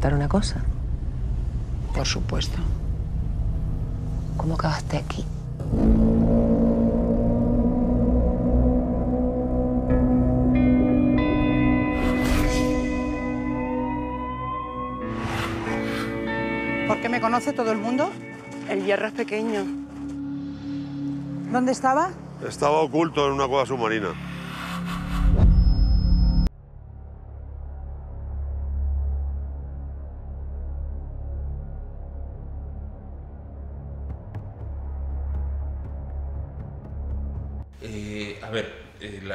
preguntar una cosa? Por supuesto. ¿Cómo acabaste aquí? ¿Por qué me conoce todo el mundo? El hierro es pequeño. ¿Dónde estaba? Estaba oculto en una cueva submarina.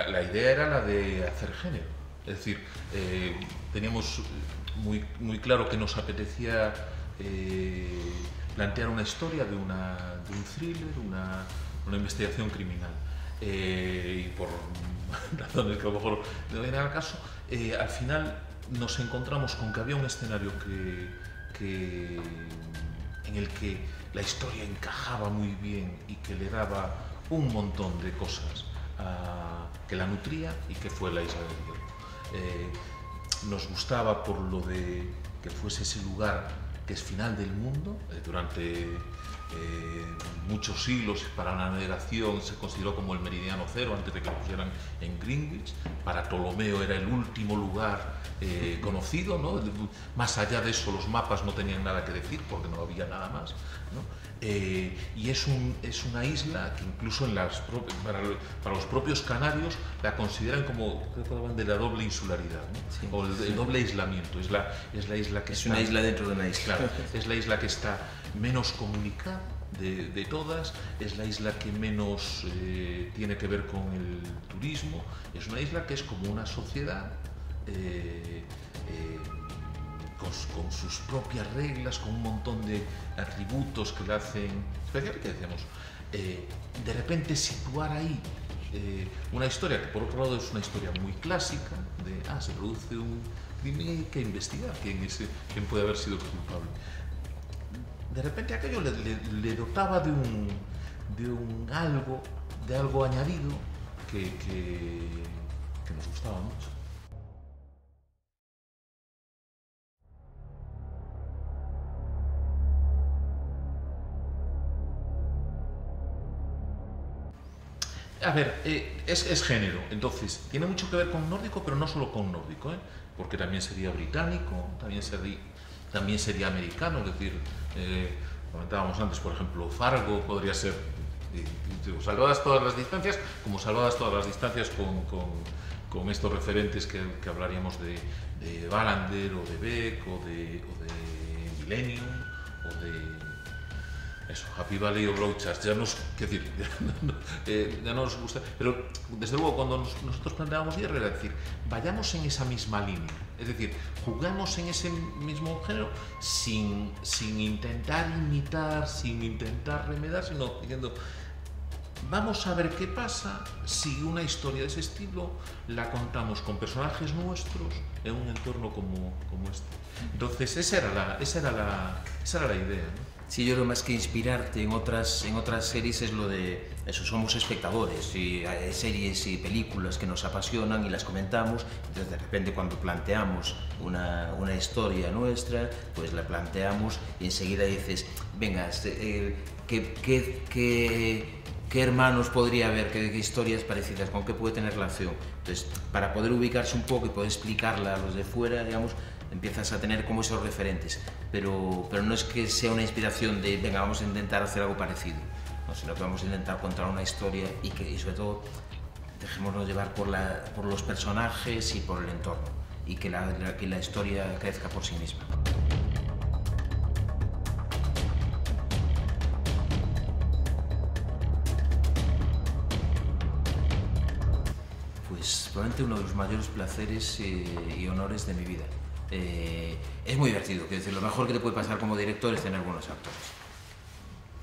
La idea era la de hacer género. Es decir, teníamos muy claro que nos apetecía plantear una historia de un thriller, una investigación criminal. Y por razones que a lo mejor no vienen al caso, al final nos encontramos con que había un escenario en el que la historia encajaba muy bien y que le daba un montón de cosas que la nutría, y que fue la Isla del Hierro. Nos gustaba por lo de que fuese ese lugar que es final del mundo. Durante muchos siglos para la navegación se consideró como el meridiano cero antes de que lo pusieran en Greenwich. Para Ptolomeo era el último lugar conocido, ¿no? Más allá de eso los mapas no tenían nada que decir porque no había nada más, ¿no? Y es una isla que incluso para los propios canarios la consideran como, creo que hablan de la doble insularidad, ¿no? Sí, o el doble aislamiento. Es la isla que es una isla dentro de una isla. Claro, es la isla que está menos comunicada de todas, es la isla que menos tiene que ver con el turismo, es una isla que es como una sociedad con sus propias reglas, con un montón de atributos que la hacen especial, que decíamos, de repente situar ahí una historia que por otro lado es una historia muy clásica, se produce un crimen y hay que investigar quién puede haber sido el culpable. De repente aquello le dotaba de algo añadido que nos gustaba mucho. A ver, es género, entonces tiene mucho que ver con nórdico, pero no solo con nórdico, porque también sería británico, también sería americano, es decir, comentábamos antes, por ejemplo, Fargo podría ser, salvadas todas las distancias, como salvadas todas las distancias con estos referentes que hablaríamos de Wallander o de Beck o de Millennium o de Happy Valley o Broadchurch. Ya no nos gusta, pero desde luego cuando nosotros planteábamos hierro era decir, vayamos en esa misma línea, es decir, jugamos en ese mismo género sin intentar imitar, sin intentar remedar, sino diciendo, vamos a ver qué pasa si una historia de ese estilo la contamos con personajes nuestros en un entorno como este. Entonces esa era la idea, ¿no? Sí, yo creo más que inspirarte en otras series es lo de eso, somos espectadores y hay series y películas que nos apasionan y las comentamos, entonces de repente cuando planteamos una historia nuestra, pues la planteamos y enseguida dices, venga, ¿qué hermanos podría haber, qué historias parecidas, con qué puede tener relación? Entonces, para poder ubicarse un poco y poder explicarla a los de fuera, digamos, empiezas a tener como esos referentes, pero no es que sea una inspiración de, venga, vamos a intentar hacer algo parecido, ¿no? Sino que vamos a intentar contar una historia y sobre todo dejémonos llevar por los personajes y por el entorno y que la historia crezca por sí misma. Pues probablemente uno de los mayores placeres y honores de mi vida. Es muy divertido, quiero decir, lo mejor que te puede pasar como director es tener buenos actores.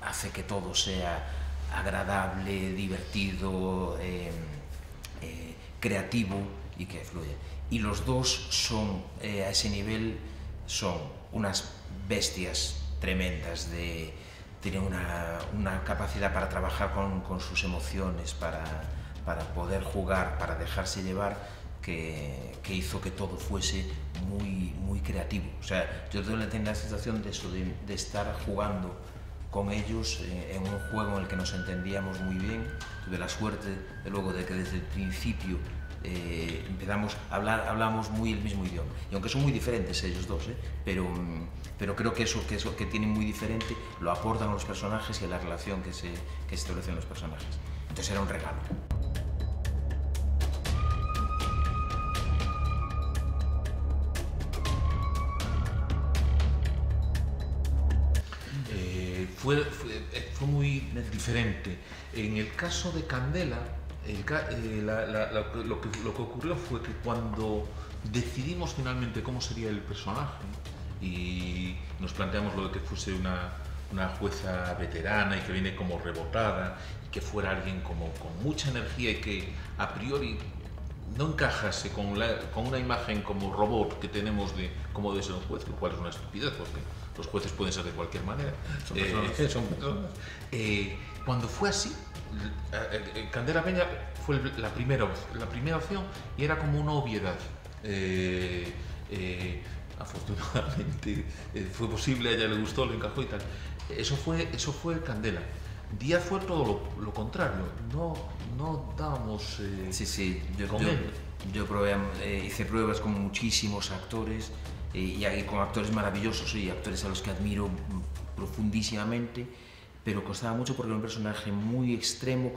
Hace que todo sea agradable, divertido, creativo y que fluya. Y los dos son, a ese nivel, son unas bestias tremendas, tienen una capacidad para trabajar con sus emociones, para poder jugar, para dejarse llevar, que hizo que todo fuese muy creativo. O sea, yo tengo la sensación de eso, de estar jugando con ellos en un juego en el que nos entendíamos muy bien. Tuve la suerte, de luego, de que desde el principio empezamos a hablar, hablamos muy el mismo idioma. Y aunque son muy diferentes ellos dos, pero creo que eso que tienen muy diferente lo aportan los personajes y a la relación que se establece en los personajes. Entonces era un regalo. Fue muy diferente. En el caso de Candela, lo que ocurrió fue que cuando decidimos finalmente cómo sería el personaje y nos planteamos lo de que fuese una jueza veterana y que viene como rebotada, y que fuera alguien como con mucha energía y que a priori no encajase con una imagen como robot que tenemos de cómo debe ser un juez, lo cual es una estupidez porque los jueces pueden ser de cualquier manera. Son personas. Cuando fue así, Candela Peña fue la primera opción y era como una obviedad. Afortunadamente fue posible, a ella le gustó, le encajó y tal. Eso fue Candela. Díaz fue todo lo contrario, no dábamos yo probé, hice pruebas con muchísimos actores y con actores maravillosos y actores a los que admiro profundísimamente, pero costaba mucho porque era un personaje muy extremo,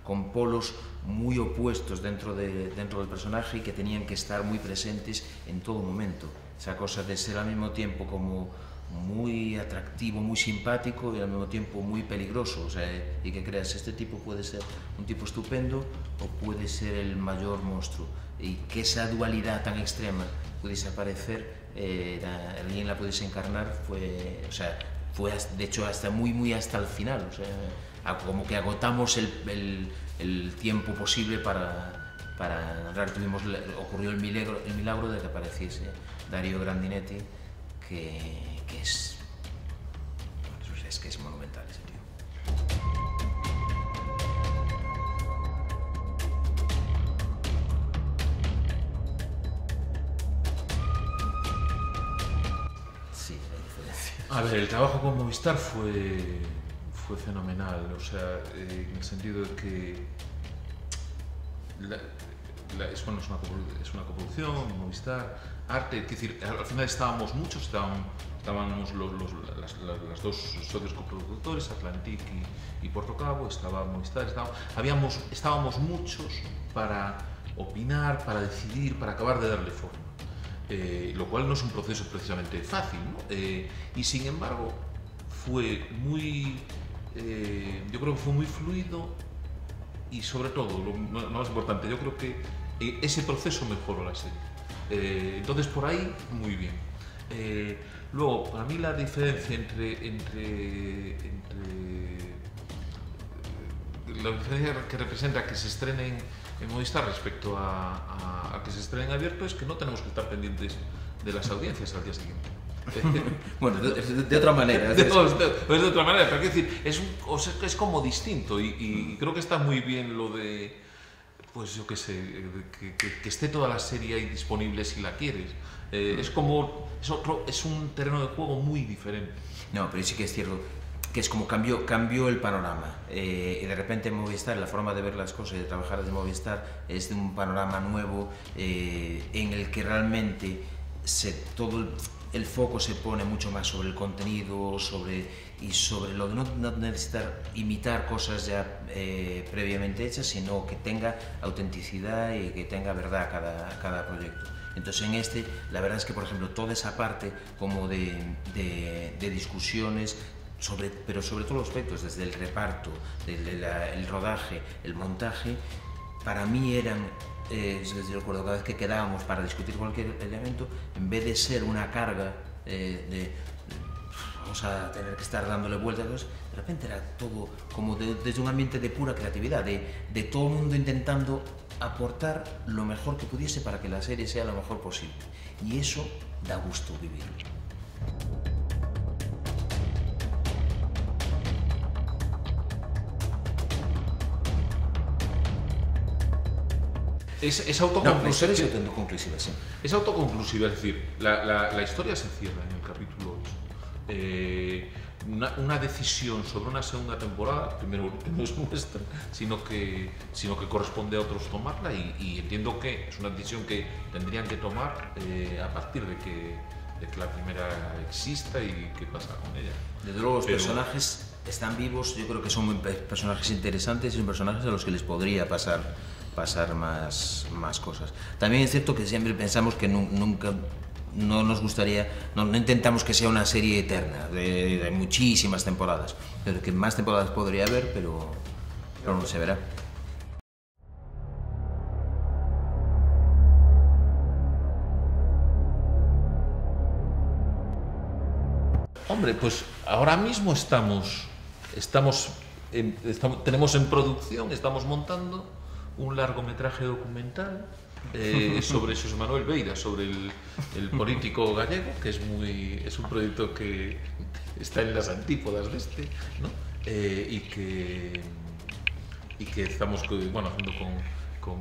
con polos muy opuestos dentro del personaje y que tenían que estar muy presentes en todo momento. Esa cosa de ser al mismo tiempo como muy atractivo, muy simpático y al mismo tiempo muy peligroso, o sea, y que creas, este tipo puede ser un tipo estupendo o puede ser el mayor monstruo, y que esa dualidad tan extrema pudiese aparecer, alguien la pudiese encarnar, fue de hecho hasta muy hasta el final, o sea, como que agotamos el tiempo posible para ocurrió el milagro de que apareciese Dario Grandinetti, que es monumental ese tío. Sí, la diferencia. A ver, el trabajo con Movistar fue fenomenal, o sea, en el sentido de que es una coproducción, Movistar, Arte, es decir, al final estábamos muchos, estábamos las dos socios coproductores, Atlantic y Porto Cabo, estaba Movistar, estábamos muchos para opinar, para decidir, para acabar de darle forma, lo cual no es un proceso precisamente fácil, ¿no? Y sin embargo fue yo creo que fue muy fluido y sobre todo, lo más importante, yo creo que ese proceso mejoró la serie. Entonces por ahí muy bien. Luego, para mí la diferencia la diferencia que representa que se estrenen en Movistar respecto a que se estrenen abierto es que no tenemos que estar pendientes de las audiencias al día siguiente. Bueno, de otra manera. De otra manera, pero quiero decir, es como distinto y creo que está muy bien lo de, pues yo qué sé, que esté toda la serie ahí disponible si la quieres. Es un terreno de juego muy diferente. No, pero sí que es cierto que es como cambió el panorama. Y de repente Movistar, la forma de ver las cosas y de trabajar desde Movistar es de un panorama nuevo en el que realmente todo el foco se pone mucho más sobre el contenido, sobre lo de no necesitar imitar cosas ya previamente hechas, sino que tenga autenticidad y que tenga verdad cada proyecto. Entonces la verdad es que, por ejemplo, toda esa parte como de discusiones, pero sobre todos los aspectos, desde el reparto, el rodaje, el montaje, para mí eran, yo recuerdo cada vez que quedábamos para discutir cualquier elemento, en vez de ser una carga vamos a tener que estar dándole vueltas, de repente era todo como desde un ambiente de pura creatividad, de todo el mundo intentando aportar lo mejor que pudiese para que la serie sea lo mejor posible. Y eso da gusto vivirlo. Es No, autoconclusiva. es autoconclusiva, sí. Es autoconclusiva, es decir, la historia se cierra en el capítulo 8. Una decisión sobre una segunda temporada, primero que no es nuestra, sino que corresponde a otros tomarla y entiendo que es una decisión que tendrían que tomar a partir de que la primera exista y qué pasa con ella. Desde luego los personajes están vivos, yo creo que son personajes interesantes y son personajes a los que les podría pasar más cosas. También es cierto que siempre pensamos que nunca no nos gustaría, no intentamos que sea una serie eterna de muchísimas temporadas, pero que más temporadas podría haber, pero no se verá. Hombre, pues ahora mismo tenemos en producción, estamos montando un largometraje documental sobre Xosé Manuel Beira, sobre el político gallego, que es un proyecto que está en las antípodas de este, ¿no? Y que estamos haciendo con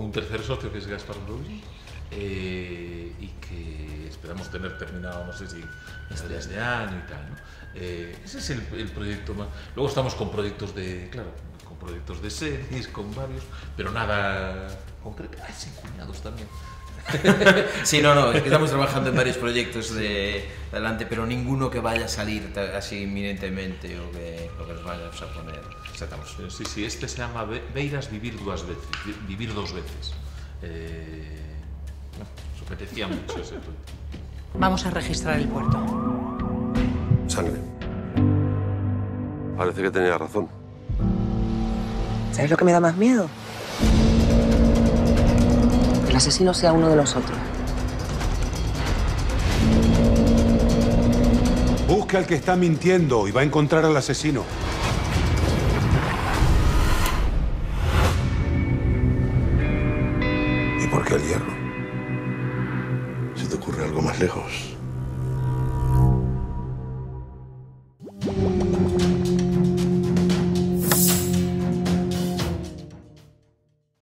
un tercer socio que es Gaspar Broggi, y que esperamos tener terminado, no sé si este año y tal, ¿no? Ese es el proyecto más. Luego estamos con proyectos de series, con varios, pero nada concreto. Sin cuñados también. Sí, no, es que estamos trabajando en varios proyectos de adelante, pero ninguno que vaya a salir así inminentemente o que nos vayamos a poner. Estamos. Sí, este se llama Beiras vivir dos veces. Nos apetecía mucho ese proyecto. Vamos a registrar el puerto. Sangre. Parece que tenía razón. ¿Sabes lo que me da más miedo? Que el asesino sea uno de nosotros. Busca al que está mintiendo y va a encontrar al asesino. ¿Y por qué el hierro? ¿Se te ocurre algo más lejos?